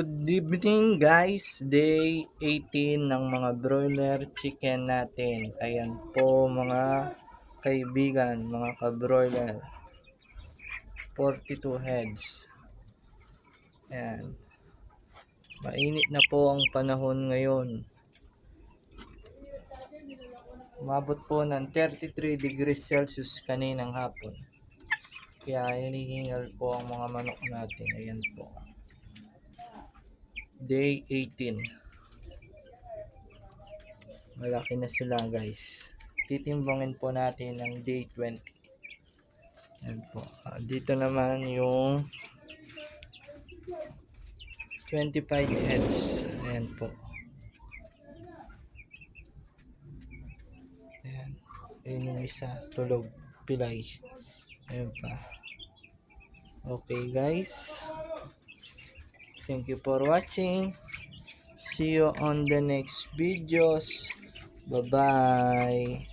Good evening guys, day 18 ng mga broiler chicken natin. Ayan po mga kaibigan, mga ka-broiler. 42 heads. Ayan. Mainit na po ang panahon ngayon. Umabot po ng 33 degrees Celsius kaninang hapon. Kaya hinihingal po ang mga manok natin. Ayan po. Day 18. Malaki na sila guys. Titimbangin po natin ng day 20. Ayan po. Dito naman yung 25 heads. Ayan po. Ayan. Ayan yung isa. Tulog. Pilay. Ayan pa. Okay guys. Thank you for watching. See you on the next videos. Bye-bye.